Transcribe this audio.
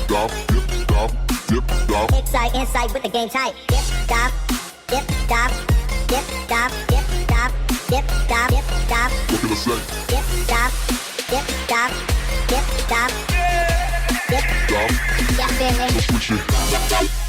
stop, dip, stop, dip, stop. Excite, insight with the game type. Dip, stop, dip, stop, dip, stop, dip, stop, dip, stop, dip, stop. What can I say? Dip, stop, dip, stop, dip, stop, dip, Stop. yeah, feel me? Switch it.